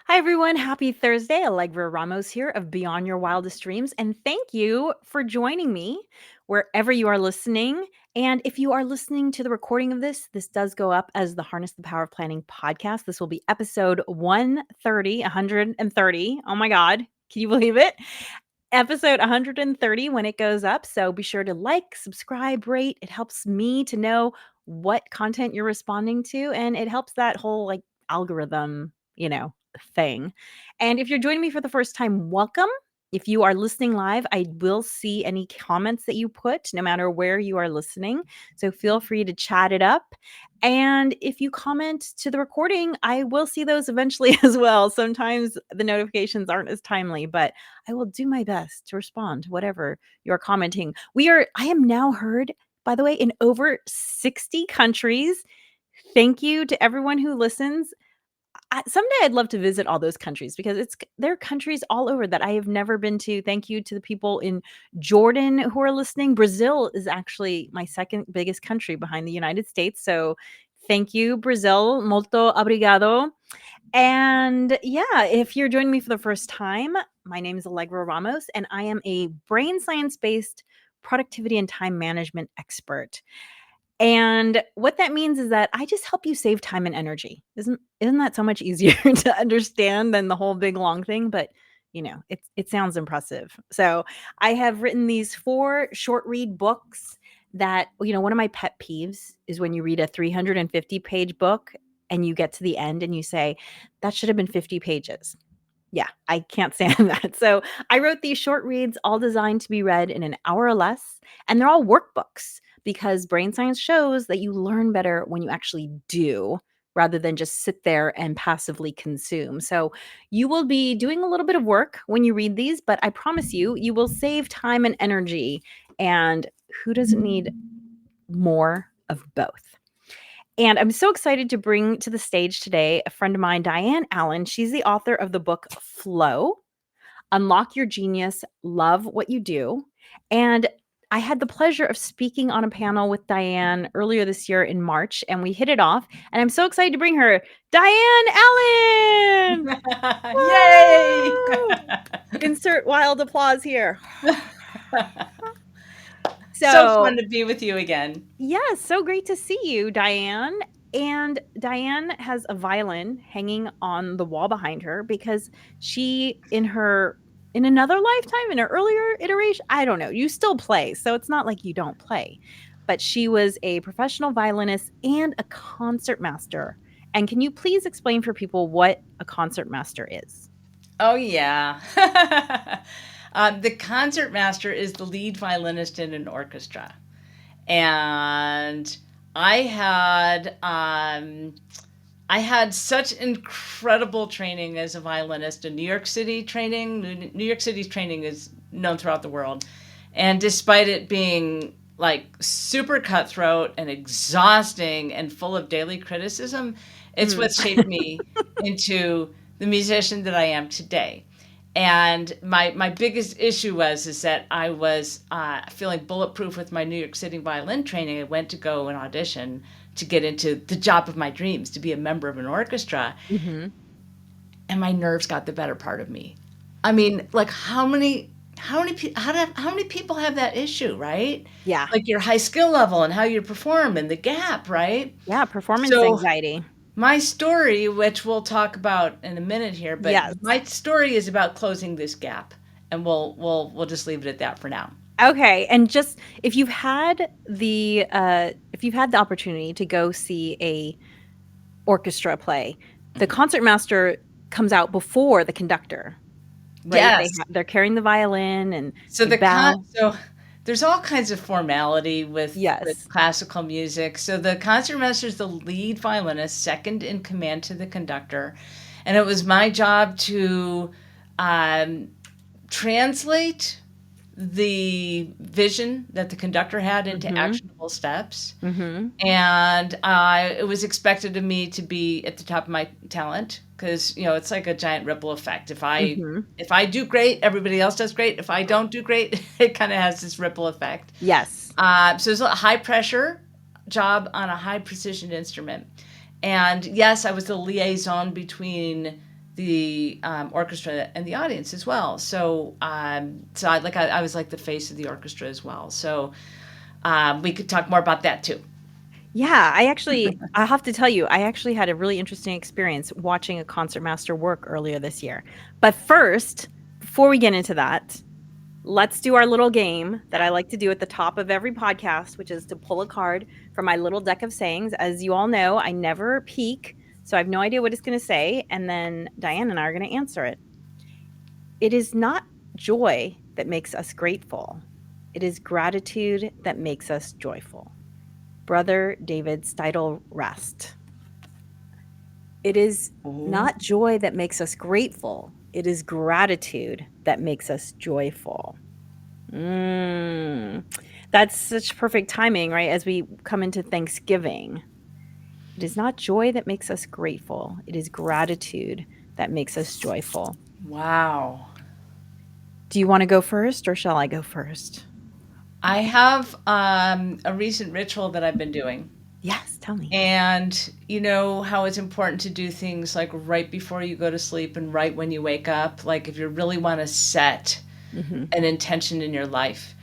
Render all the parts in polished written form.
Hi, everyone. Happy Thursday. Alegre Ramos here of Beyond Your Wildest Dreams. And thank you for joining me wherever you are listening. And if you are listening to the recording of this does go up as the Harness the Power of Planning podcast. This will be episode 130, 130. Oh my God. Can you believe it? Episode 130 when it goes up. So be sure to like, subscribe, rate. It helps me to know what content you're responding to. And it helps that whole algorithm, thing. And if you're joining me for the first time, welcome. If you are listening live, I will see any comments that you put, no matter where you are listening. So feel free to chat it up. And if you comment to the recording, I will see those eventually as well. Sometimes the notifications aren't as timely, but I will do my best to respond to whatever you're commenting. I am now heard, by the way, in over 60 countries. Thank you to everyone who listens. Someday I'd love to visit all those countries because there are countries all over that I have never been to. Thank you to the people in Jordan who are listening. Brazil is actually my second biggest country behind the United States. So thank you, Brazil. Molto obrigado. And yeah, if you're joining me for the first time, my name is Alegre Ramos, and I am a brain science based productivity and time management expert. And what that means is that I just help you save time and energy. Isn't that so much easier to understand than the whole big long thing? But it sounds impressive. So I have written these 4 short read books that, one of my pet peeves is when you read a 350-page book and you get to the end and you say, that should have been 50 pages. Yeah, I can't stand that. So I wrote these short reads, all designed to be read in an hour or less, and they're all workbooks because brain science shows that you learn better when you actually do rather than just sit there and passively consume. So you will be doing a little bit of work when you read these, but I promise you, you will save time and energy. And who doesn't need more of both? And I'm so excited to bring to the stage today a friend of mine, Diane Allen. She's the author of the book Flow, Unlock Your Genius, Love What You Do. And I had the pleasure of speaking on a panel with Diane earlier this year in March, and we hit it off. And I'm so excited to bring her, Diane Allen. Yay! Woo! Insert wild applause here. So So, fun to be with you again. yeah, so great to see you, Diane. And Diane has a violin hanging on the wall behind her because she, in another lifetime, in an earlier iteration, I don't know, you still play. So it's not like you don't play. But she was a professional violinist and a concert master. And can you please explain for people what a concert master is? Oh, yeah. The concert master is the lead violinist in an orchestra. And I had I had such incredible training as a violinist in New York City training. New York City's training is known throughout the world. And despite it being like super cutthroat and exhausting and full of daily criticism, it's Mm. what shaped me into the musician that I am today. And my biggest issue is that I was feeling bulletproof with my New York City violin training. I went to go and audition to get into the job of my dreams, to be a member of an orchestra, Hmm. and my nerves got the better part of me. I mean, like how many people have that issue, right? Yeah. Like your high skill level and how you perform and the gap, right? Yeah. Performance So anxiety. my story, which we'll talk about in a minute here, but Yes. my story is about closing this gap, and we'll just leave it at that for now. Okay, and just if you've had the opportunity to go see a orchestra play, the concertmaster comes out before the conductor, right? Yes. They're carrying the violin and So they bow. there's all kinds of formality with Yes. classical music. So the concertmaster is the lead violinist, second in command to the conductor, and it was my job to um, translate the vision that the conductor had into Mhm. actionable steps. Mhm. And it was expected of me to be at the top of my talent because it's like a giant ripple effect. Mhm. If I do great, everybody else does great. If I don't do great, it kind of has this ripple effect. Yes. So it's a high pressure job on a high precision instrument. And yes, I was the liaison between the orchestra and the audience as well. So I was like the face of the orchestra as well. So we could talk more about that too. Yeah, I have to tell you, I actually had a really interesting experience watching a concertmaster work earlier this year. But first, before we get into that, let's do our little game that I like to do at the top of every podcast, which is to pull a card from my little deck of sayings. As you all know, I never peek, so I have no idea what it's going to say. And then Diane and I are going to answer it. It is not joy that makes us grateful, it is gratitude that makes us joyful. Brother David Steidel Rest. It is Ooh. not joy that makes us grateful. It is gratitude that makes us joyful. That's such perfect timing, right? As we come into Thanksgiving. It is not joy that makes us grateful. It is gratitude that makes us joyful. Wow. Do you want to go first or shall I go first? I have a recent ritual that I've been doing. Yes, tell me. And you know how it's important to do things like right before you go to sleep and right when you wake up, like if you really want to set Mm-hmm. an intention in your life.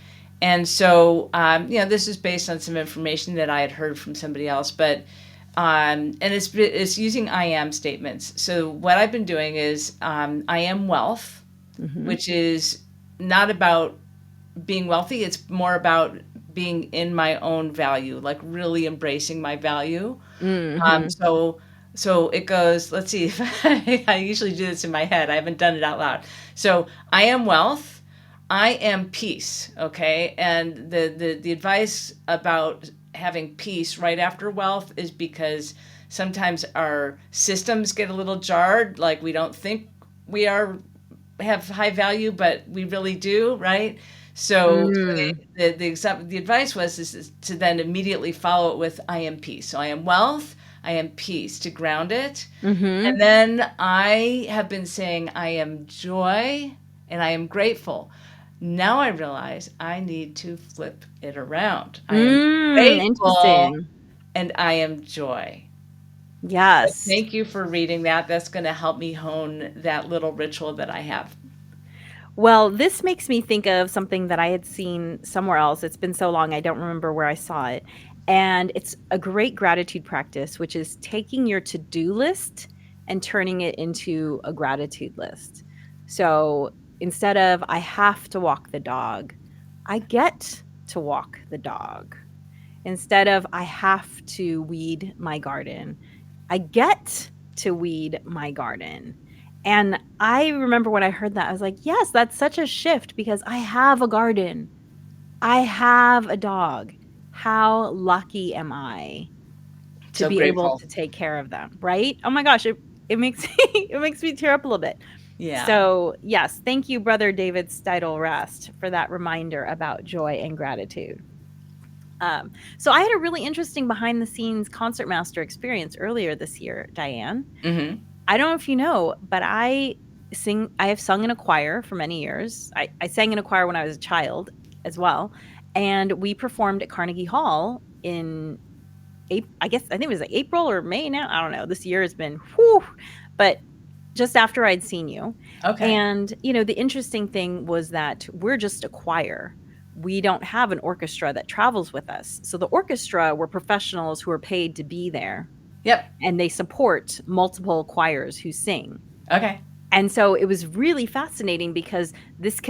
And so, this is based on some information that I had heard from somebody else, but and it's using I am statements. So what I've been doing is I am wealth, Mm-hmm. which is not about being wealthy. It's more about being in my own value, like really embracing my value. Mm-hmm. So it goes, let's see, I usually do this in my head. I haven't done it out loud. So I am wealth. I am peace. Okay. And the advice about having peace right after wealth is because sometimes our systems get a little jarred. Like we don't think we have high value, but we really do. Right. So Mm. the advice is to then immediately follow it with I am peace. So I am wealth, I am peace to ground it. Mm-hmm. And then I have been saying I am joy and I am grateful. Now I realize I need to flip it around. I am grateful Interesting. and I am joy. So Yes. thank you for reading that. That's going to help me hone that little ritual that I have. Well, this makes me think of something that I had seen somewhere else. It's been so long, I don't remember where I saw it. And it's a great gratitude practice, which is taking your to-do list and turning it into a gratitude list. So instead of I have to walk the dog, I get to walk the dog. Instead of I have to weed my garden, I get to weed my garden. And I remember when I heard that, I was like, yes, that's such a shift because I have a garden. I have a dog. How lucky am I to So be able grateful. to take care of them, right? Oh my gosh, it makes it makes me tear up a little bit. Yeah. So, yes, thank you, Brother David Steidel Rest, for that reminder about joy and gratitude. So I had a really interesting behind the scenes concertmaster experience earlier this year, Diane. Mm-hmm. I don't know if you know, but I have sung in a choir for many years. I sang in a choir when I was a child as well. And we performed at Carnegie Hall in I think it was like April or May now. I don't know. This year has been whew, but just after I'd seen you. Okay. And, the interesting thing was that we're just a choir. We don't have an orchestra that travels with us. So the orchestra were professionals who are paid to be there Yep. and they support multiple choirs who sing. Okay. And so it was really fascinating because this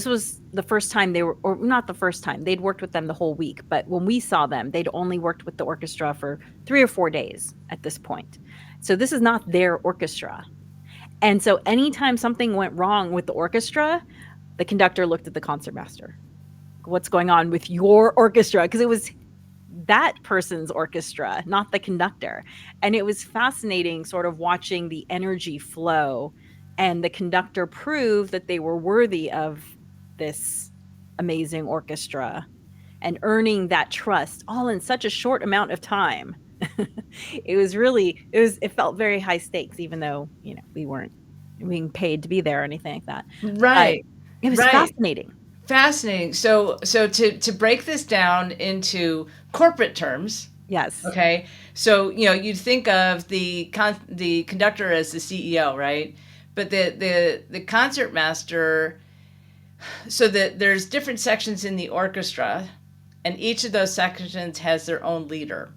was the first time they were, or not the first time, they'd worked with them the whole week. But when we saw them, they'd only worked with the orchestra for 3 or 4 days at this point. So this is not their orchestra. And so anytime something went wrong with the orchestra, the conductor looked at the concertmaster. What's going on with your orchestra? Because it was that person's orchestra, not the conductor. And it was fascinating sort of watching the energy flow and the conductor prove that they were worthy of this amazing orchestra and earning that trust all in such a short amount of time. It felt very high stakes, even though, we weren't being paid to be there or anything like that. But Right. it was Right. fascinating. Fascinating. So to break this down into corporate terms, Yes. Okay, so you'd think of the conductor as the CEO, right? But the concert master, so that there's different sections in the orchestra, and each of those sections has their own leader,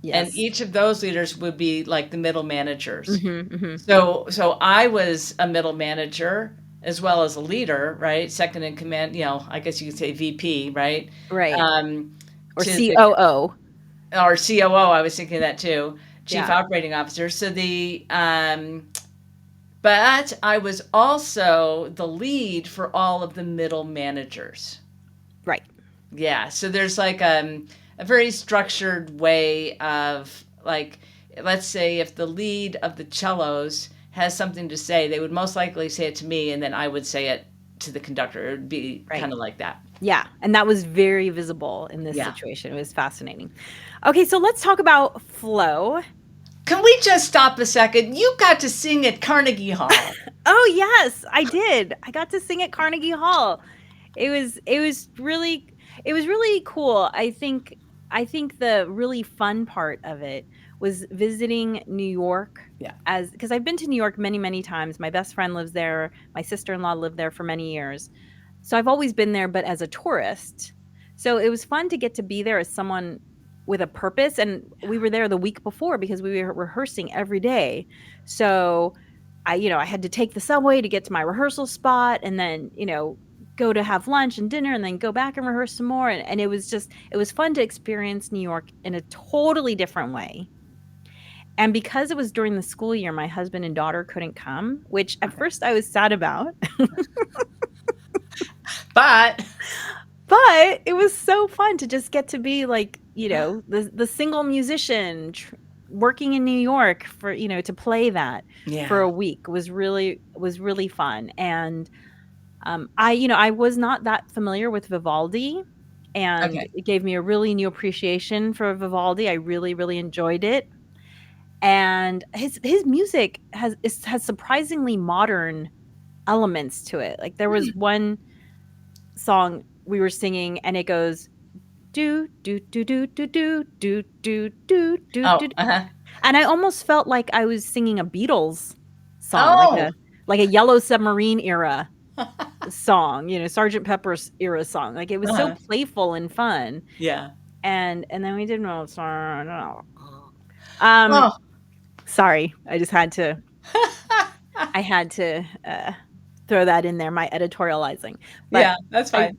and Yes. each of those leaders would be like the middle managers. Mhm, mhm. So I was a middle manager as well as a leader, right? Second in command, I guess you could say VP, right? Right. Um, Or to the COO. or COO, I was thinking that too, Chief Yeah. Operating Officer. But I was also the lead for all of the middle managers. Right. Yeah, so there's like a very structured way of, like, let's say if the lead of the cellos has something to say, they would most likely say it to me, and then I would say it to the conductor. It would be Right. kind of like that. Yeah, and that was very visible in this Yeah. situation. It was fascinating. Okay, so let's talk about flow. Can we just stop a second? You got to sing at Carnegie Hall. Oh, yes, I did. I got to sing at Carnegie Hall. It was really cool. I think the really fun part of it was visiting New York, Yeah. as because I've been to New York many, many times. My best friend lives there. My sister-in-law lived there for many years. So I've always been there, but as a tourist. So it was fun to get to be there as someone with a purpose. And we were there the week before because we were rehearsing every day. So I had to take the subway to get to my rehearsal spot, and then, go to have lunch and dinner and then go back and rehearse some more. And it was fun to experience New York in a totally different way. And because it was during the school year, my husband and daughter couldn't come, which at Okay. first I was sad about. But But it was so fun to just get to be like, the single musician working in New York for, to play that for yeah. a week was really fun. And I was not that familiar with Vivaldi, and Okay. it gave me a really new appreciation for Vivaldi. I really, really enjoyed it. And his music has surprisingly modern elements to it. Like there was one song we were singing and it goes do do do do do do do do do do Oh, do, uh-huh. and I almost felt like I was singing a Beatles song, Oh. like a Yellow Submarine era song, Sergeant Pepper's era song. Like it was so Uh-huh. playful and fun. Yeah. And then we did no song. Um, Oh. sorry, I had to throw that in there, my editorializing. But Yeah, that's I fine.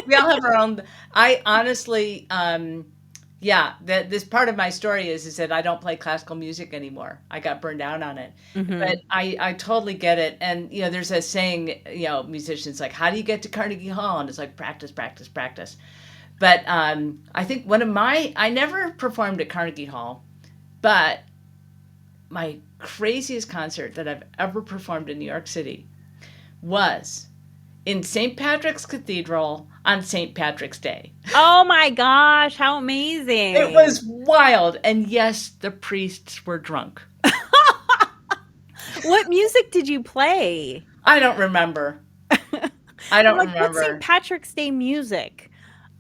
We all have our own. I honestly, yeah, that this part of my story is that I don't play classical music anymore. I got burned out on it, but Mhm. I totally get it. And there's a saying, musicians like, "How do you get to Carnegie Hall?" And it's like practice, practice, practice. But I think I never performed at Carnegie Hall, but my craziest concert that I've ever performed in New York City was in St. Patrick's Cathedral on St. Patrick's Day. Oh my gosh, how It amazing. was wild. And yes, the priests were drunk. What music did you play? I don't remember. I I'm don't like, "What's St. remember. Patrick's Day music?"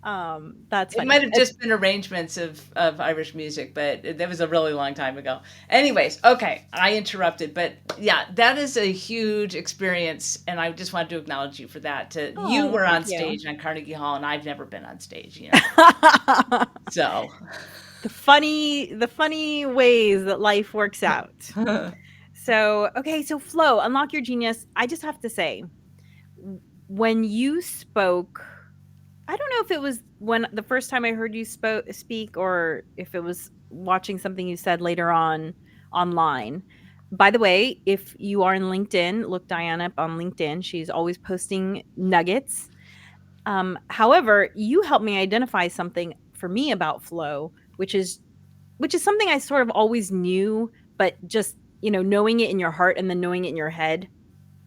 That's It funny. might have just been arrangements of Irish music, but that was a really long time ago. Anyways, okay, I interrupted, but yeah, that is a huge experience, and I just wanted to acknowledge you for that. You Oh, were thank on you. stage on Carnegie Hall, and I've never been on stage. So, The funny ways that life works out. So, okay, so flow, unlock your genius. I just have to say, when you spoke, I don't know if it was when the first time I heard you speak, or if it was watching something you said later on online. By the way, if you are in LinkedIn, look Diane up on LinkedIn. She's always posting nuggets. However, you helped me identify something for me about flow, which is something I sort of always knew, but just, knowing it in your heart and then knowing it in your head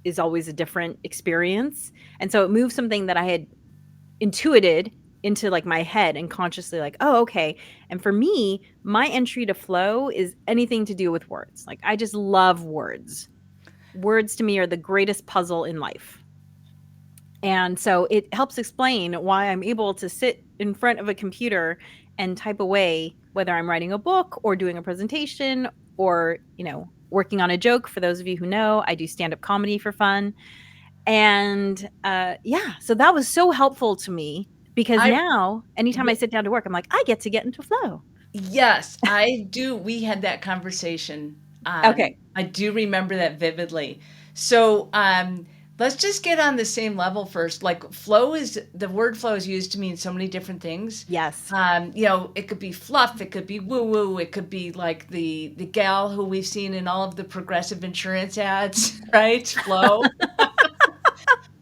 is always a different experience. And so it moved something that I had intuited into like my head and consciously like, oh, okay. And for me, my entry to flow is anything to do with words. Like I just love words. Words to me are the greatest puzzle in life. And so it helps explain why I'm able to sit in front of a computer and type away, whether I'm writing a book or doing a presentation or, working on a joke. For those of you who know, I do stand up comedy for fun. And yeah, so that was so helpful to me because I now, anytime I sit down to work, I'm like, I get to get into flow. Yes, I do. We had that conversation. Okay. I do remember that vividly. So, let's just get on the same level first. Like the word flow is used to mean so many different things. Yes. It could be fluff, it could be woo woo, it could be like the gal who we've seen in all of the Progressive insurance ads, right? Flow.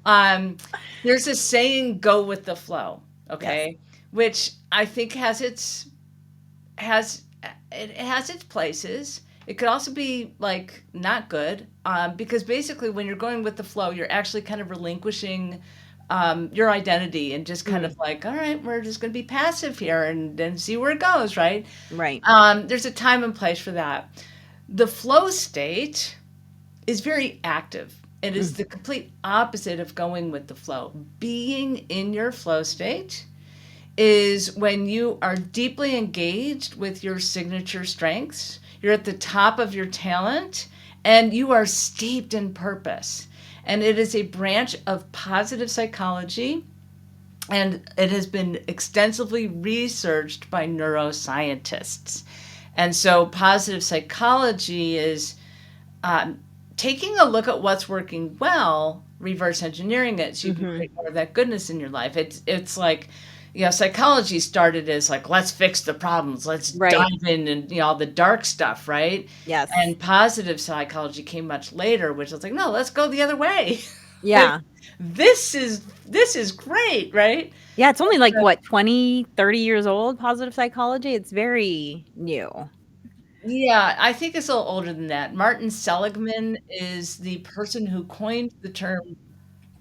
Um, there's a saying, "Go with the flow," Yes. okay, which I think has it has its places. It could also be like not good, because basically when you're going with the flow, you're actually kind of relinquishing your identity and just kind of Mm, like, all right, we're just going to be passive here and then see where it goes, right? right. There's a time and place for that. The flow state is very active. It is Mm, the complete opposite of going with the flow. Being in your flow state is when you are deeply engaged with your signature strengths, you're at the top of your talent, and you are steeped in purpose. And it is a branch of positive psychology, and it has been extensively researched by neuroscientists. And so, positive psychology is um, taking a look at what's working well, reverse engineering it so you can mhm. create more of that goodness in your life. It's like, psychology started as like, let's fix the problems, let's dive Right. in and all the dark stuff, right? Yes. And positive psychology came much later, which was like, no, let's go the other way. Like, Yeah. this is great, right? Yeah, it's only like what, 20, 30 years old, positive psychology? It's very new. Yeah, I think it's a little older than that. Martin Seligman is the person who coined the term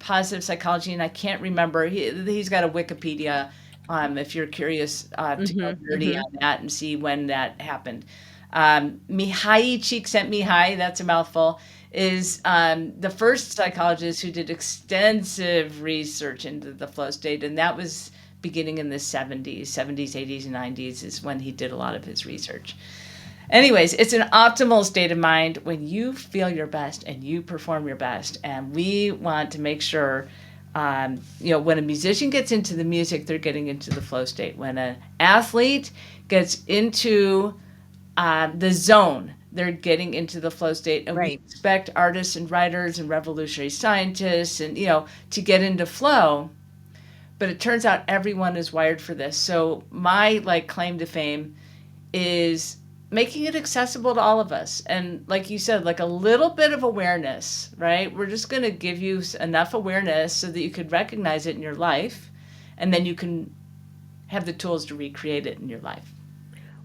positive psychology, and I can't remember. He's got a Wikipedia, if you're curious, to go Mhm. nerdy Mhm. on that and see when that happened. Mihai Csikszentmihalyi, that's a mouthful, is the first psychologist who did extensive research into the flow state, and that was beginning in the 70s, 80s, and 90s is when he did a lot of his research. Anyways, it's an optimal state of mind when you feel your best and you perform your best. And we want to make sure, when a musician gets into the music, they're getting into the flow state. When an athlete gets into the zone, they're getting into the flow state. And we Right. expect artists and writers and revolutionary scientists and, to get into flow. But it turns out everyone is wired for this. So my claim to fame is making it accessible to all of us. And like you said, like a little bit of awareness, right? We're just going to give you enough awareness so that you could recognize it in your life, and then you can have the tools to recreate it in your life.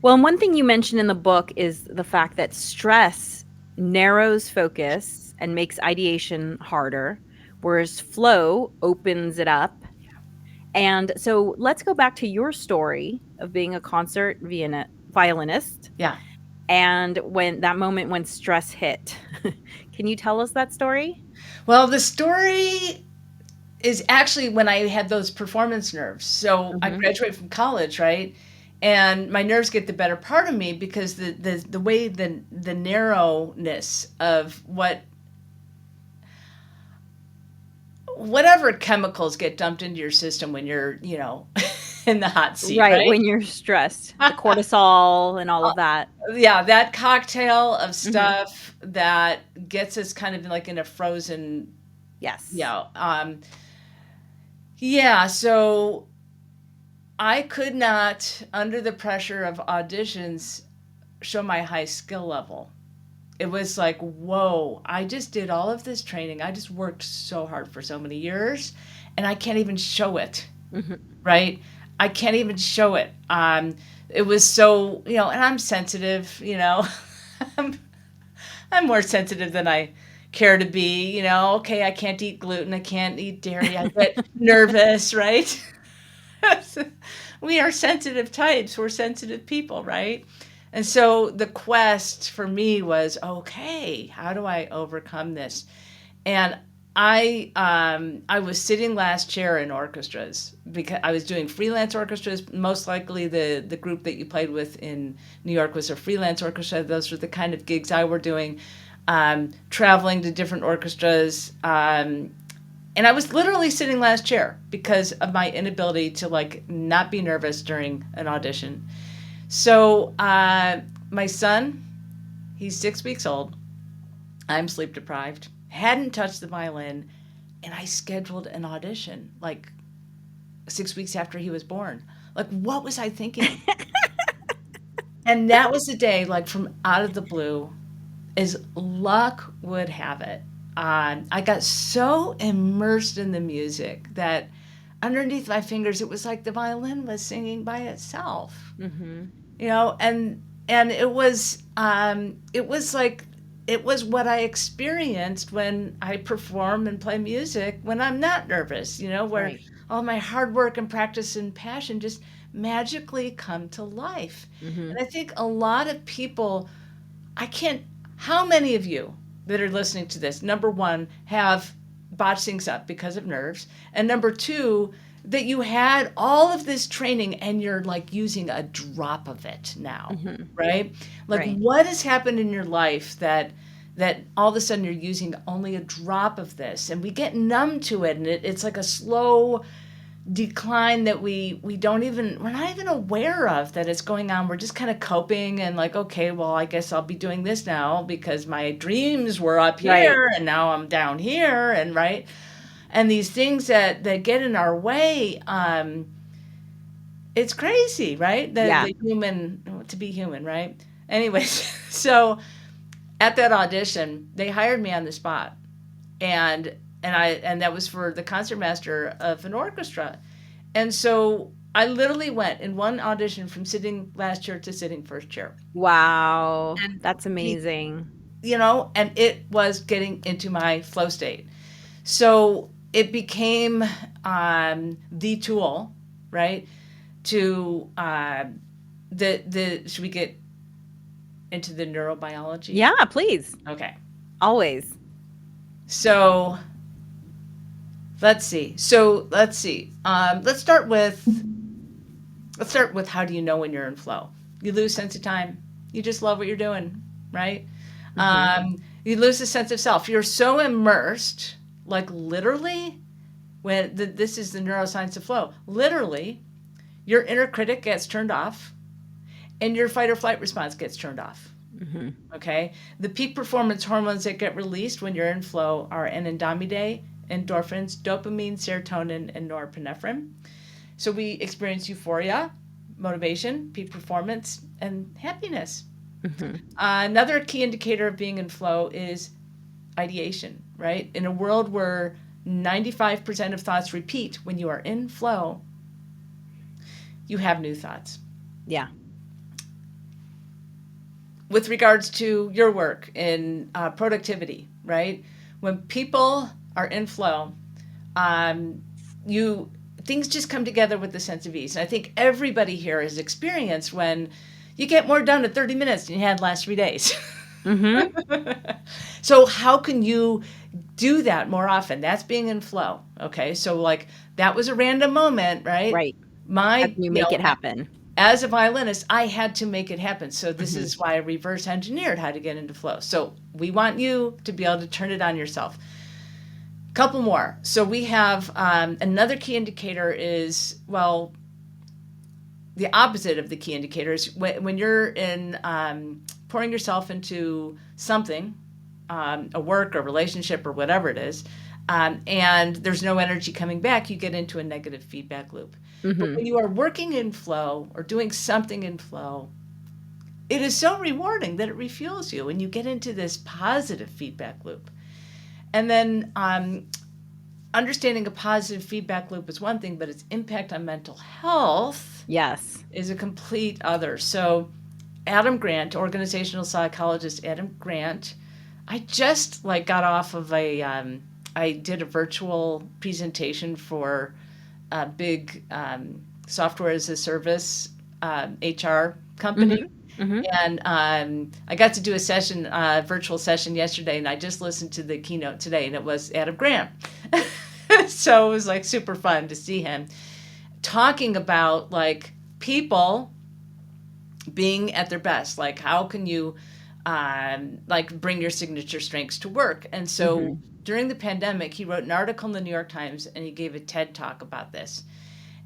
Well, and one thing you mentioned in the book is the fact that stress narrows focus and makes ideation harder, whereas flow opens it up. And so let's go back to your story of being a concert violinist Yeah. and when that moment when stress hit. Can you tell us that story? Well, the story is actually when I had those performance nerves. So I Mhm. graduated from college, right? And my nerves get the better part of me because the way the narrowness of whatever chemicals get dumped into your system when you're, in the hot seat, Right, right? when you're stressed, the cortisol and all of that. Yeah, that cocktail of Mhm. stuff that gets us kind of like in a frozen, Yes. yeah, yeah. So I could not, under the pressure of auditions, show my high skill level. It was like, whoa, I just did all of this training. I just worked so hard for so many years, and I can't even show it, Mhm. right? I can't even show it. It was so, and I'm sensitive, I'm, I'm more sensitive than I care to be, okay, I can't eat gluten, I can't eat dairy, I get nervous, right? We are sensitive types, we're sensitive people, right? And so the quest for me was, okay, how do I overcome this? And I was sitting last chair in orchestras because I was doing freelance orchestras. Most likely the group that you played with in New York was a freelance orchestra. Those were the kind of gigs I were doing, traveling to different orchestras. And I was literally sitting last chair because of my inability to like not be nervous during an audition. So my son, he's 6 weeks old. I'm sleep deprived. Hadn't touched the violin, and I scheduled an audition like 6 weeks after he was born. Like, what was I thinking? And that was the day, like from out of the blue, as luck would have it. I got so immersed in the music that underneath my fingers, it was like the violin was singing by itself. Mm-hmm. You know, and it was like it was what I experienced when I perform and play music when I'm not nervous, you know, where Right. all my hard work and practice and passion just magically come to life. Mm-hmm. And I think a lot of people, I can't, how many of you that are listening to this, number one, have botched things up because of nerves? And number two, that you had all of this training and you're like using a drop of it now, Mm-hmm. right? Like Right. what has happened in your life that all of a sudden you're using only a drop of this and we get numb to it and it's like a slow decline that we're not even aware of that it's going on. We're just kind of coping and like, okay, well, I guess I'll be doing this now because my dreams were up Right. here and now I'm down here and right. And these things that get in our way, it's crazy, right? Yeah. The human, to be human, right? Anyways, so at that audition, they hired me on the spot, and that was for the concertmaster of an orchestra, and so I literally went in one audition from sitting last chair to sitting first chair, Wow. and That's be, amazing. and it was getting into my flow state. So it became the tool, right? To the should we get into the neurobiology? Yeah, please. Okay. Always. So let's see. Let's start with how do you know when you're in flow? You lose sense of time. You just love what you're doing, right? Mm-hmm. You lose the sense of self. You're so immersed, like literally, this is the neuroscience of flow. Literally, your inner critic gets turned off, and your fight or flight response gets turned off. Mm-hmm. Okay? The peak performance hormones that get released when you're in flow are anandamide, endorphins, dopamine, serotonin, and norepinephrine. So we experience euphoria, motivation, peak performance, and happiness. Mm-hmm. Another key indicator of being in flow is ideation, right? In a world where 95% of thoughts repeat, when you are in flow, you have new thoughts. Yeah. With regards to your work in productivity, right? When people are in flow, you things just come together with a sense of ease. And I think everybody here has experienced when you get more done in 30 minutes than you had last 3 days. Mm-hmm. So how can you do that more often? That's being in flow. Okay. So like that was a random moment, right? Right. How My, can you make it happen? as a violinist, I had to make it happen. So this Mm-hmm. is why I reverse engineered how to get into flow. So we want you to be able to turn it on yourself. Couple more. So we have another key indicator is, well, the opposite of the key indicators. When you're in pouring yourself into something, a work or relationship or whatever it is, and there's no energy coming back, you get into a negative feedback loop. But Mm-hmm. when you are working in flow or doing something in flow, it is so rewarding that it refuels you and you get into this positive feedback loop. And then understanding a positive feedback loop is one thing, but its impact on mental health Yes. is a complete other. So Adam Grant, organizational psychologist Adam Grant, I just like got off of I did a virtual presentation for a big software as a service HR company. Mm-hmm. Mhm. And I got to do a session, virtual session yesterday, and I just listened to the keynote today, and it was Adam Grant. So it was like super fun to see him talking about like people being at their best. Like, how can you like bring your signature strengths to work? And so Mhm. during the pandemic, he wrote an article in the New York Times, and he gave a TED talk about this.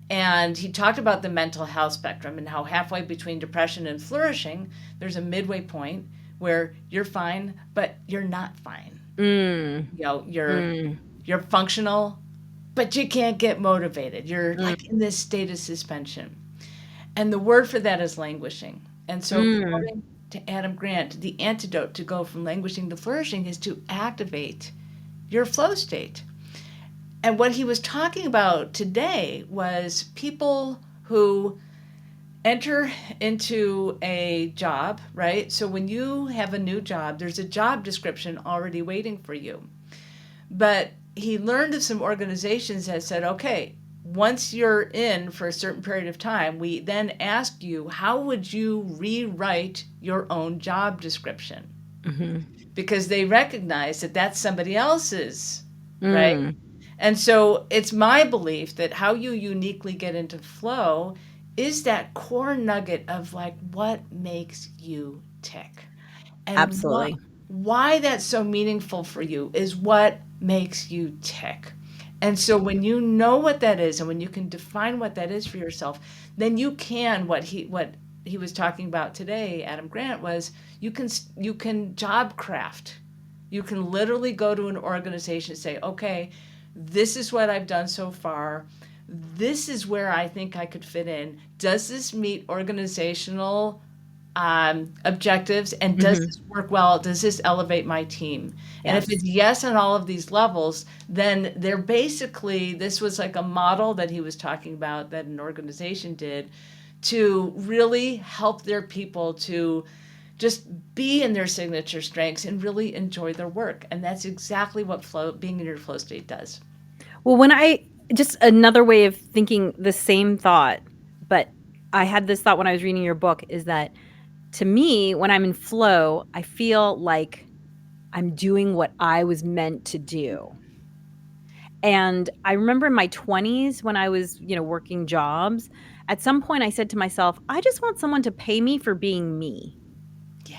And he talked about the mental health spectrum and how halfway between depression and flourishing, there's a midway point where you're fine, but you're not fine. Mm. You know, Mm. you're functional, but you can't get motivated. You're Mm. like in this state of suspension. And the word for that is languishing. And so, Mm. according to Adam Grant, the antidote to go from languishing to flourishing is to activate your flow state. And what he was talking about today was people who enter into a job, right? So when you have a new job, there's a job description already waiting for you. But he learned of some organizations that said, okay, once you're in for a certain period of time, we then ask you, how would you rewrite your own job description? Mhm. Because they recognize that that's somebody else's, right? Mm. And so it's my belief that how you uniquely get into flow is that core nugget of like what makes you tick. And Absolutely. why that's so meaningful for you is what makes you tick. And so when you know what that is and when you can define what that is for yourself, then you can what he was talking about today, Adam Grant, was you can job craft. You can literally go to an organization and say, okay, this is what I've done so far. This is where I think I could fit in. Does this meet organizational objectives? And does Mhm. this work well? Does this elevate my team? And if Yes. it's yes on all of these levels, then they're basically, this was like a model that he was talking about that an organization did to really help their people to just be in their signature strengths and really enjoy their work. And that's exactly what being in your flow state does. Well, when I just another way of thinking the same thought, but I had this thought when I was reading your book is that to me, when I'm in flow, I feel like I'm doing what I was meant to do. And I remember in my 20s when I was, working jobs, at some point I said to myself, I just want someone to pay me for being me. Yeah.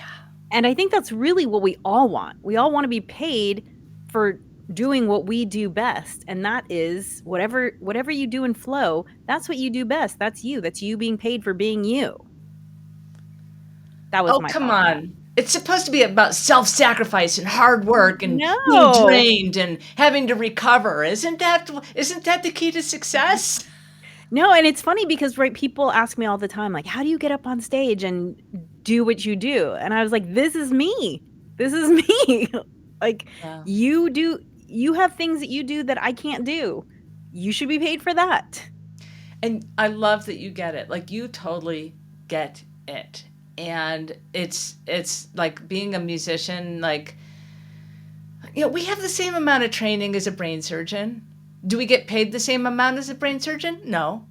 And I think that's really what we all want. We all want to be paid for doing what we do best. And that is whatever you do in flow, that's what you do best. That's you. That's you being paid for being you. That was Oh, my come thought on that. on. It's supposed to be about self-sacrifice and hard work and being No. drained and having to recover. Isn't that the key to success? No, and it's funny because, right, people ask me all the time, like, "How do you get up on stage and do what you do?" And I was like, "This is me. This is me." Like, Yeah. you have things that you do that I can't do. You should be paid for that. And I love that you get it. Like you totally get it. And it's like being a musician, like we have the same amount of training as a brain surgeon. Do we get paid the same amount as a brain surgeon? No,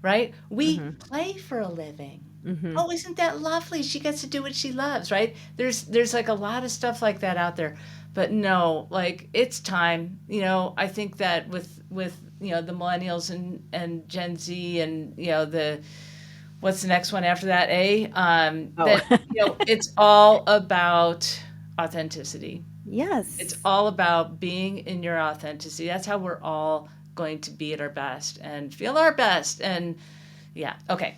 right? We Mhm, play for a living. mhm. Oh, isn't that lovely? She gets to do what she loves, right? There's like a lot of stuff like that out there. But no, like it's time. I think that with the millennials and Gen Z and the what's the next one after that? Oh. That it's all about authenticity. It's Yes. all about being in your authenticity. That's how we're all going to be at our best and feel our best. And yeah, okay.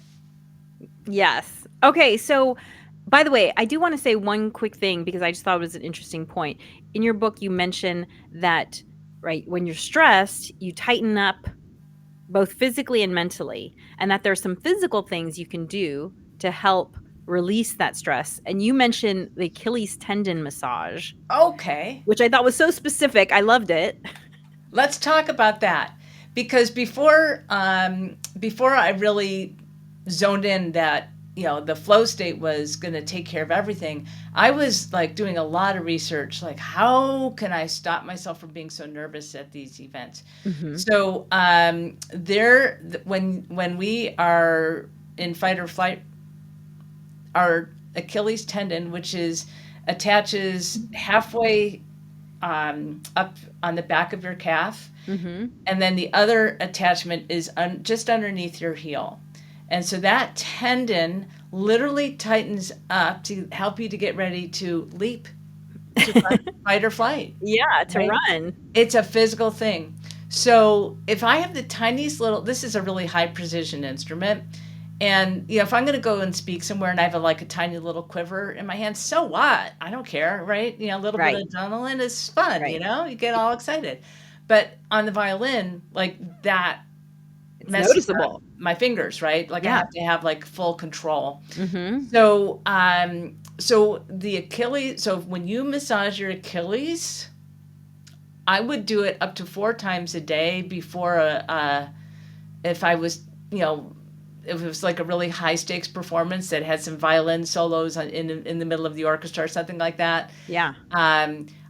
Yes. Okay, so, by the way, I do wanna say one quick thing because I just thought it was an interesting point. In your book, you mention that, right, when you're stressed, you tighten up both physically and mentally, and that there's some physical things you can do to help release that stress, and you mentioned the Achilles tendon massage, Okay. which I thought was so specific, I loved it. Let's talk about that because before I really zoned in that the flow state was going to take care of everything, I was like doing a lot of research, like how can I stop myself from being so nervous at these events. Mhm. So when we are in fight or flight, our Achilles tendon, which attaches halfway up on the back of your calf. Mm-hmm. And then the other attachment is just underneath your heel. And so that tendon literally tightens up to help you to get ready to leap, to fight or flight. Yeah, to Right? run. It's a physical thing. So if I have the tiniest little, this is a really high precision instrument. And, if I'm going to go and speak somewhere and I have a tiny little quiver in my hand, so what? I don't care, right? A little bit Right. of adrenaline is fun, Right. you get all excited. But on the violin, that It's messes up noticeable. my fingers, right? I Yeah. have to have full control. Mm-hmm. So the Achilles, so when you massage your Achilles, I would do it up to 4 times a day before if I was, if it was a really high stakes performance that had some violin solos in the middle of the orchestra or something like that. Yeah.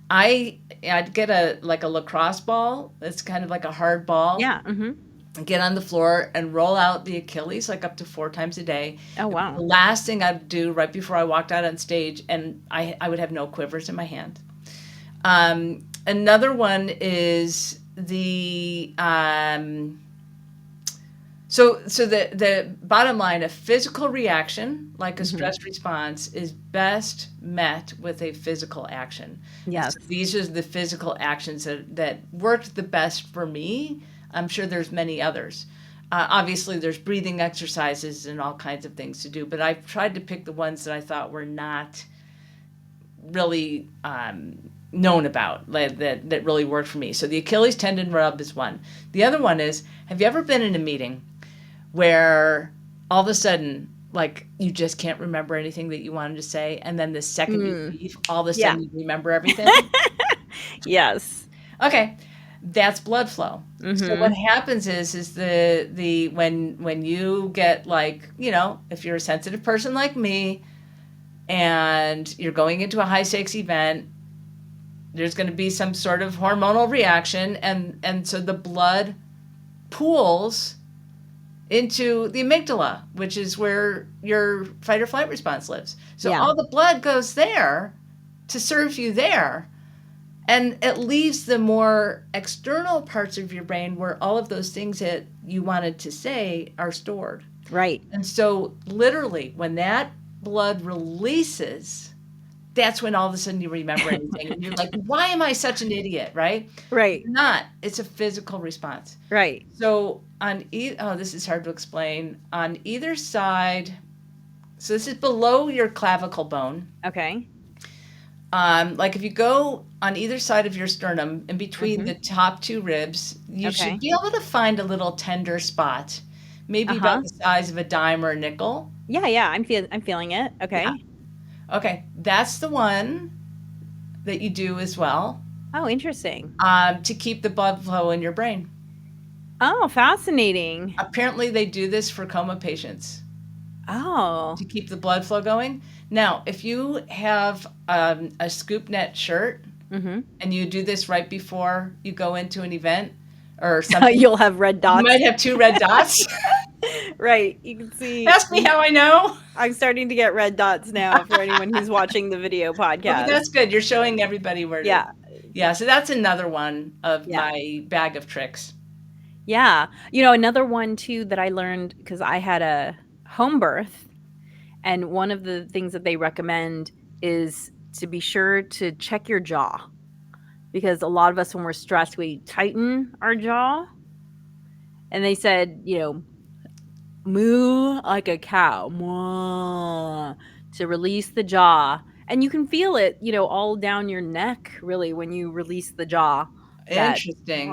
I'd get a lacrosse ball. It's kind of like a hard ball. Yeah. Mm-hmm. Get on the floor and roll out the Achilles up to 4 times a day. Oh, wow. The last thing I'd do right before I walked out on stage, and I would have no quivers in my hand. Another one is the so the bottom line, a physical reaction like a stress response is best met with a physical action. Yes. So these are the physical actions that worked the best for me. I'm sure there's many others. Obviously, there's breathing exercises and all kinds of things to do, but I've tried to pick the ones that I thought were not really known about, that really worked for me. So the Achilles tendon rub is one. The other one is, have you ever been in a meeting where all of a sudden, you just can't remember anything that you wanted to say, and then the second you leave, all of a sudden you remember everything? Yes. Okay. That's blood flow. Mm-hmm. So what happens is when you get if you're a sensitive person like me and you're going into a high stakes event, there's going to be some sort of hormonal reaction, and so the blood pools into the amygdala, which is where your fight or flight response lives. So all the blood goes there to serve you there. And it leaves the more external parts of your brain where all of those things that you wanted to say are stored. Right. And so literally when that blood releases, that's when all of a sudden you remember anything. And you're like, why am I such an idiot, right? Right. You're not. It's a physical response. Right. So this is hard to explain. On either side, so this is below your clavicle bone. Okay. If you go on either side of your sternum, in between the top 2 ribs, you should be able to find a little tender spot, maybe about the size of a dime or a nickel. Yeah. I'm feeling it. Okay. Yeah. Okay, that's the one that you do as well. Oh, interesting. To keep the blood flow in your brain. Oh, fascinating. Apparently, they do this for coma patients. Oh. To keep the blood flow going. Now, if you have a scoop net shirt and you do this right before you go into an event or something, you'll have red dots. You might have 2 red dots. Right. You can see. Ask me how I know. I'm starting to get red dots now for anyone who's watching the video podcast. Well, that's good. You're showing everybody where to. Yeah. Yeah. So that's another one of my bag of tricks. Yeah. Another one too that I learned because I had a home birth, and one of the things that they recommend is to be sure to check your jaw, because a lot of us, when we're stressed, we tighten our jaw. And they said, moo like a cow, moo, to release the jaw. And you can feel it, all down your neck, really, when you release the jaw. Interesting.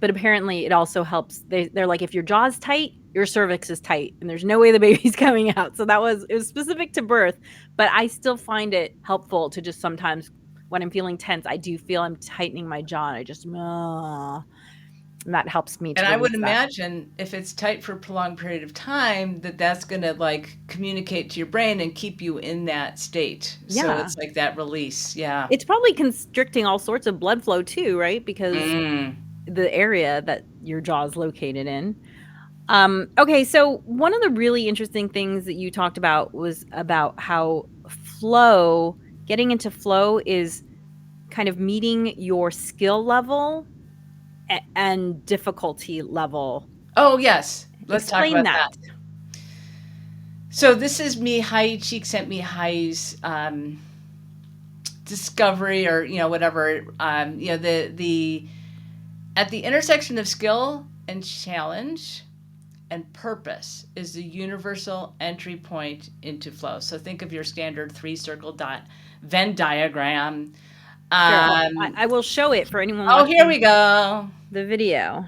But apparently it also helps. They're like, if your jaw's tight, your cervix is tight, and there's no way the baby's coming out. So it was specific to birth, but I still find it helpful to just sometimes, when I'm feeling tense, I do feel I'm tightening my jaw, and I just, and that helps me. And I would imagine if it's tight for a prolonged period of time, that's going to communicate to your brain and keep you in that state. Yeah. So it's like that release. Yeah. It's probably constricting all sorts of blood flow too, right? Because the area that your jaw is located in. Okay, so one of the really interesting things that you talked about was about how flow, getting into flow is kind of meeting your skill level and difficulty level. Oh, yes. Let's talk Explain about that. that. So this is me. Hai Cheek sent me Hai's discovery, or whatever. The at the intersection of skill and challenge and purpose is the universal entry point into flow. So think of your standard three-circle dot Venn diagram. Sure. Um, I will show it for anyone oh, here watching we go. the video.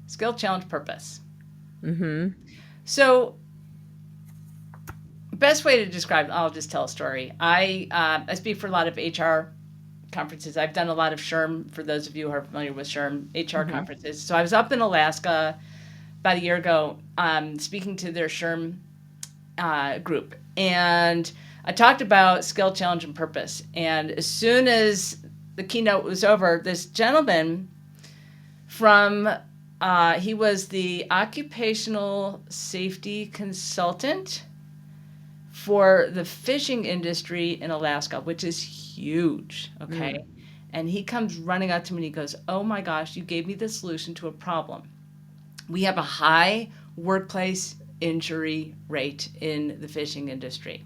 Skill, challenge, purpose. Mhm. So best way to describe, I'll just tell a story. I speak for a lot of HR conferences. I've done a lot of SHRM, for those of you who are familiar with SHRM, HR Mhm. conferences. So I was up in Alaska about a year ago, speaking to their SHRM group. And I talked about skill, challenge, and purpose. And as soon as the keynote was over, this gentleman from, he was the occupational safety consultant for the fishing industry in Alaska, which is huge. Okay. Mm. And he comes running up to me and he goes, "Oh my gosh, you gave me the solution to a problem. We have a high workplace injury rate in the fishing industry."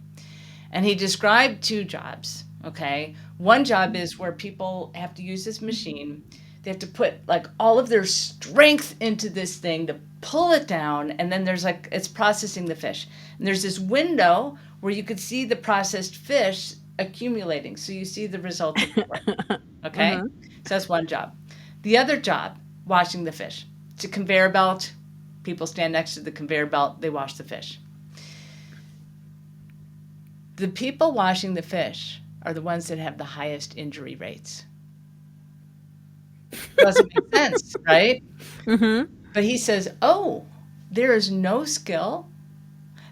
And he described two jobs. Okay. One job is where people have to use this machine. They have to put like all of their strength into this thing to pull it down. And then there's like, it's processing the fish. And there's this window where you could see the processed fish accumulating. So you see the result of the work. Okay. Mhm. So that's one job. The other job, washing the fish. It's a conveyor belt. People stand next to the conveyor belt. They wash the fish. The people washing the fish are the ones that have the highest injury rates. Doesn't make sense, right? Mhm. But he says, "Oh, there is no skill,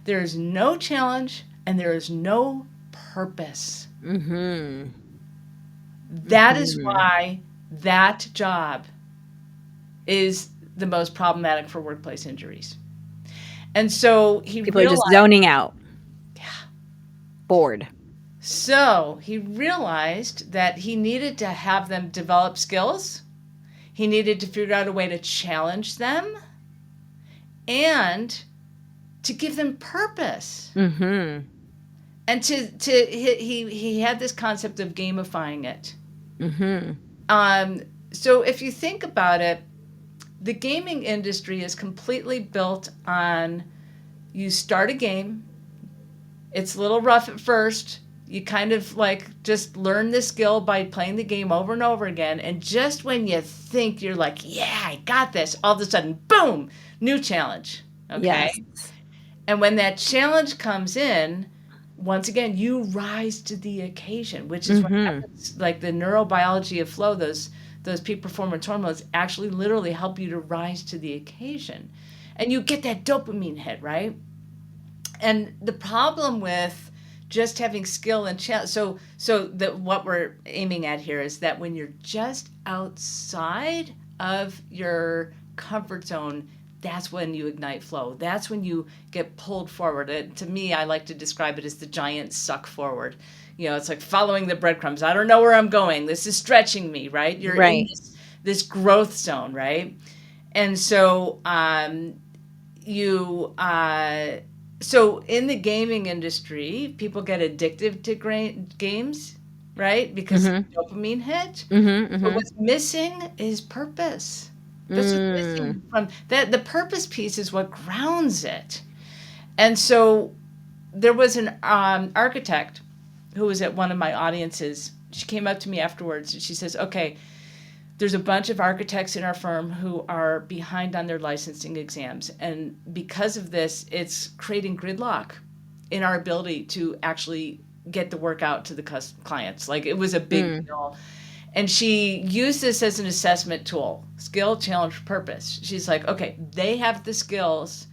there is no challenge, and there is no purpose." Mhm. That is Mhm. why that job is the most problematic for workplace injuries. And so he People are just realized, zoning out, yeah. bored. So he realized that he needed to have them develop skills. He needed to figure out a way to challenge them and to give them purpose. Mhm. And he had this concept of gamifying it. Mhm. So if you think about it, the gaming industry is completely built on, you start a game, it's a little rough at first. You kind of like just learn the skill by playing the game over and over again. And just when you think you're like, yeah, I got this, all of a sudden, boom, new challenge. Okay. Yes. And when that challenge comes in, once again, you rise to the occasion, which is what Mhm. happens. Like the neurobiology of flow, those peak performance hormones actually literally help you to rise to the occasion. And you get that dopamine hit, right? And the problem with just having skill and challenge, what we're aiming at here is that when you're just outside of your comfort zone, that's when you ignite flow. That's when you get pulled forward. To me, I like to describe it as the giant suck forward. It's like following the breadcrumbs. I don't know where I'm going. This is stretching me, right? You're in Right. this growth zone, right? And so you so in the gaming industry, people get addictive to games, right? Because of Mhm. the dopamine hit. Mhm. But Mhm. what's missing is purpose. That's what's Mm. missing from that. The purpose piece is what grounds it. And so there was an architect who was at one of my audiences. She came up to me afterwards and she says, "Okay, there's a bunch of architects in our firm who are behind on their licensing exams. And because of this, it's creating gridlock in our ability to actually get the work out to the clients." Like it was a big Mm. deal. And she used this as an assessment tool: skill, challenge, purpose. She's like, okay, they have the skills.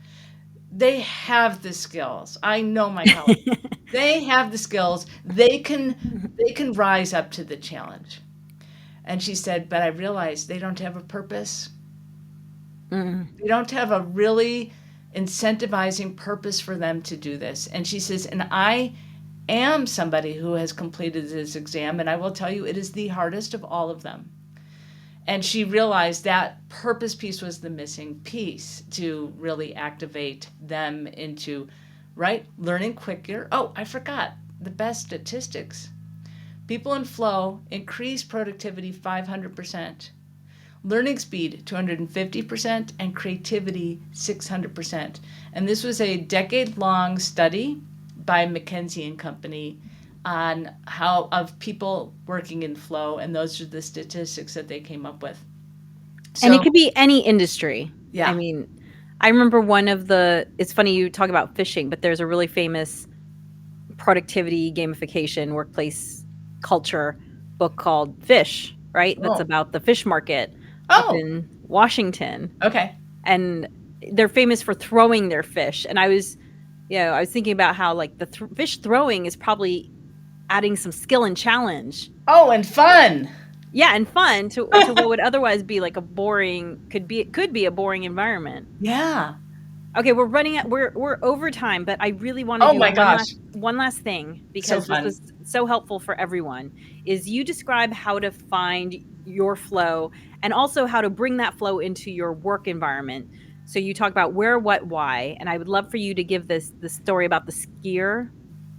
They have the skills. I know my colleagues. They have the skills. They can rise up to the challenge. And she said, but I realized they don't have a purpose. Mm. We don't have a really incentivizing purpose for them to do this. And she says, and I am somebody who has completed this exam, and I will tell you, it is the hardest of all of them. And she realized that purpose piece was the missing piece to really activate them into, right, learning quicker. Oh, I forgot the best statistics. People in flow increase productivity 500%, learning speed 250%, and creativity 600%. And this was a decade-long study by McKinsey and Company on how of people working in flow, and those are the statistics that they came up with. And it So could be any industry. I yeah. mean, I remember it's funny you talk about fishing, but there's a really famous productivity gamification workplace culture book called Fish, right? That's Oh. about the fish market up Oh. in Washington. Okay. And they're famous for throwing their fish. And I was thinking about how like the fish throwing is probably adding some skill and challenge. Oh, and fun. Yeah, and fun to what would otherwise be like a boring could be a boring environment. Yeah. Okay, we're over time, but I really want to Oh do my gosh. one last thing So because this fun. was so helpful for everyone. Is you describe how to find your flow and also how to bring that flow into your work environment. So you talk about where, what, why, and I would love for you to give the story about the skier,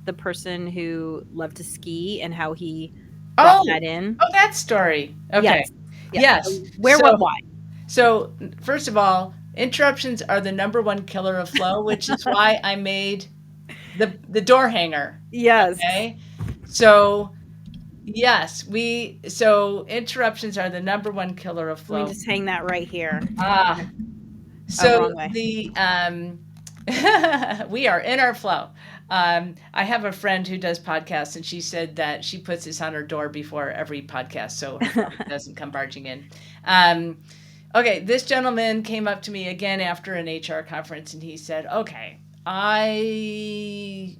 the person who loved to ski and how he brought Oh. that in. Oh, that story. Okay. Yes. Yes. Yes. So where, what, So why? so first of all, interruptions are the number one killer of flow, which is why I made the door hanger. Yes. Okay. So yes, so interruptions are the number one killer of Let me flow. just hang that right here. Ah. Oh, So wrong way. we are in our flow. I have a friend who does podcasts, and she said that she puts this on her door before every podcast, so her phone doesn't come barging in. Okay, this gentleman came up to me again after an HR conference, and he said, "Okay, I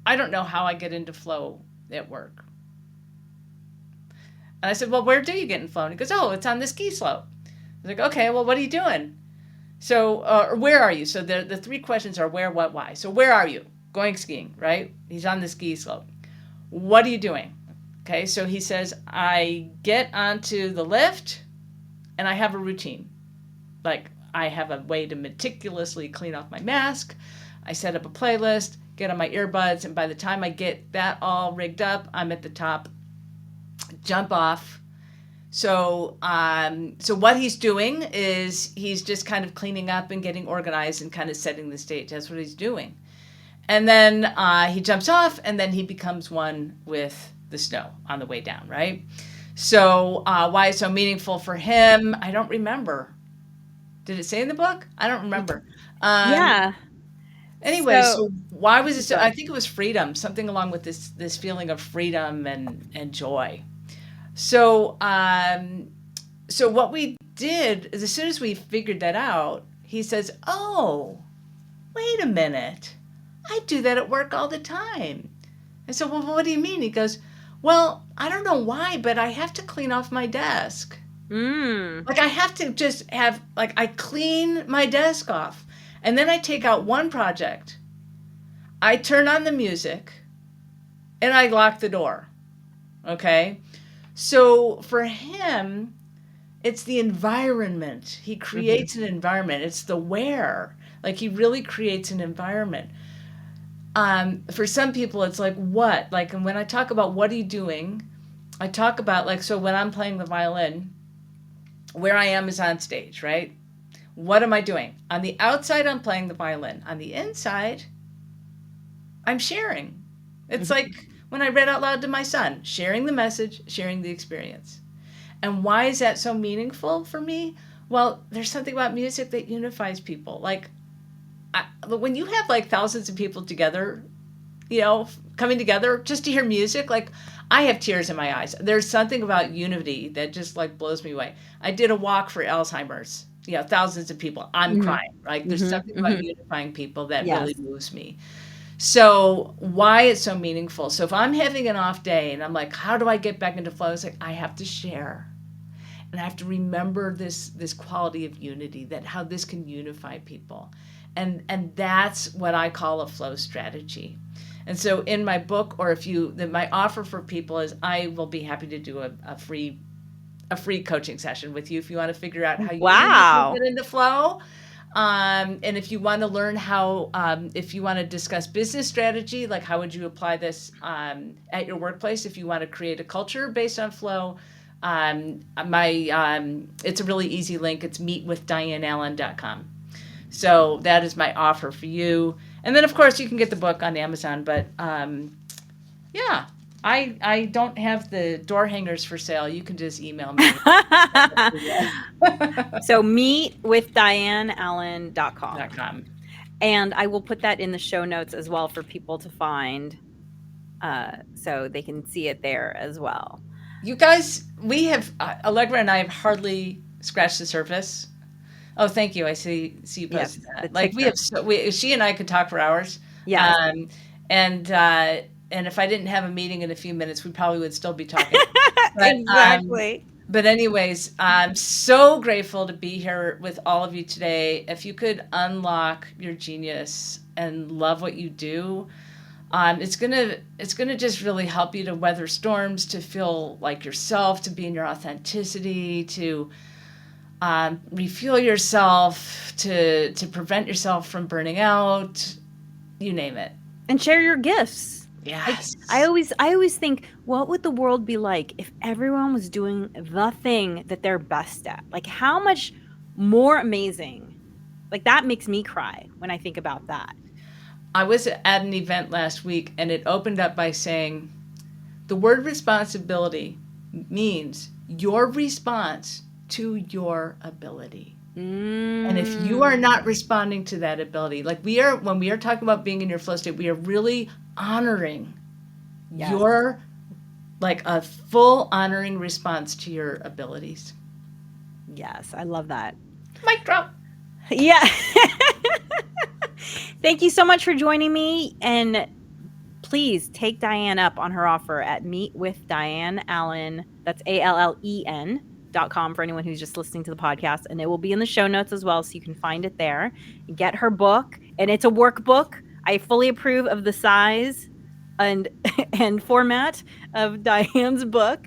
don't know how I get into flow at work." And I said, "Well, where do you get in flow?" And he goes, "Oh, it's on the ski slope." I was like, "Okay, well, what are you doing?" So, where are you? So the three questions are where, what, why. So where are you? Going skiing, right? He's on the ski slope. What are you doing? Okay, so he says, I get onto the lift and I have a routine. Like, I have a way to meticulously clean off my mask. I set up a playlist, get on my earbuds, and by the time I get that all rigged up, I'm at the top, jump off. So what he's doing is he's just kind of cleaning up and getting organized and kind of setting the stage. That's what he's doing. And then he jumps off, and then he becomes one with the snow on the way down, right? So why it's so meaningful for him, I don't remember. Did it say in the book? I don't remember. Yeah. Anyway, so why was it so? Sorry. I think it was freedom, something along with this feeling of freedom and joy. So so what we did is as soon as we figured that out, he says, "Oh, wait a minute. I do that at work all the time." I said, "Well, what do you mean?" He goes, "Well, I don't know why, but I have to clean off my desk. Like I have to just have, like I clean my desk off. And then I take out one project. I turn on the music and I lock the door." Okay? So for him, it's the environment. He creates an environment. It's the where. Like he really creates an environment. For some people, it's like what? Like, and when I talk about what are you doing, I talk about like, so when I'm playing the violin, where I am is on stage, right? What am I doing? On the outside, I'm playing the violin. On the inside, I'm sharing. It's like when I read out loud to my son, sharing the message, sharing the experience. And why is that so meaningful for me? Well, there's something about music that unifies people. Like, when you have like thousands of people together, you know, coming together just to hear music, like I have tears in my eyes. There's something about unity that just like blows me away. I did a walk for Alzheimer's, you know, thousands of people. I'm crying, right? There's something about unifying people that really moves me. So why it's so meaningful. So if I'm having an off day and I'm like, how do I get back into flow? It's like, I have to share. And I have to remember this quality of unity, that how this can unify people. And that's what I call a flow strategy. And so in my book, or if you, my offer for people is, I will be happy to do a free coaching session with you if you want to figure out how you uniquely Wow. get into flow. And if you want to learn how, if you want to discuss business strategy, like how would you apply this at your workplace, if you want to create a culture based on flow, it's a really easy link. It's meetwithdianeallen.com. So that is my offer for you. And then, of course, you can get the book on Amazon. But yeah, I don't have the door hangers for sale. You can just email me. So meetwithdianeallen.com. .com. And I will put that in the show notes as well for people to find, so they can see it there as well. You guys, we have, Alegre and I have hardly scratched the surface. Oh, thank you. I see you posted that. Like we have, she and I could talk for hours. Yeah. And if I didn't have a meeting in a few minutes, we probably would still be talking. But, exactly. But anyways, I'm so grateful to be here with all of you today. If you could unlock your genius and love what you do, it's gonna just really help you to weather storms, to feel like yourself, to be in your authenticity, to refuel yourself, to prevent yourself from burning out, you name it. And share your gifts. Yes. Like, I always think, what would the world be like if everyone was doing the thing that they're best at? Like, how much more amazing? Like, that makes me cry when I think about that. I was at an event last week, and it opened up by saying, the word responsibility means your response to your ability. And if you are not responding to that ability, like when we are talking about being in your flow state, we are really honoring your, like a full honoring response to your abilities. Yes, I love that. Mic drop. Yeah. Thank you so much for joining me. And please take Diane up on her offer at meetwithdianeallen. That's ALLEN.com for anyone who's just listening to the podcast. And it will be in the show notes as well, so you can find it there. Get her book. And it's a workbook. I fully approve of the size and format of Diane's book.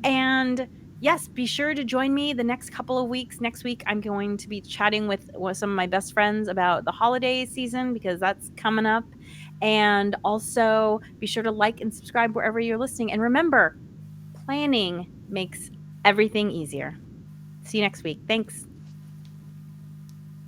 And yes, be sure to join me the next couple of weeks. Next week, I'm going to be chatting with some of my best friends about the holiday season, because that's coming up. And also be sure to like and subscribe wherever you're listening. And remember, planning makes everything easier. See you next week. Thanks.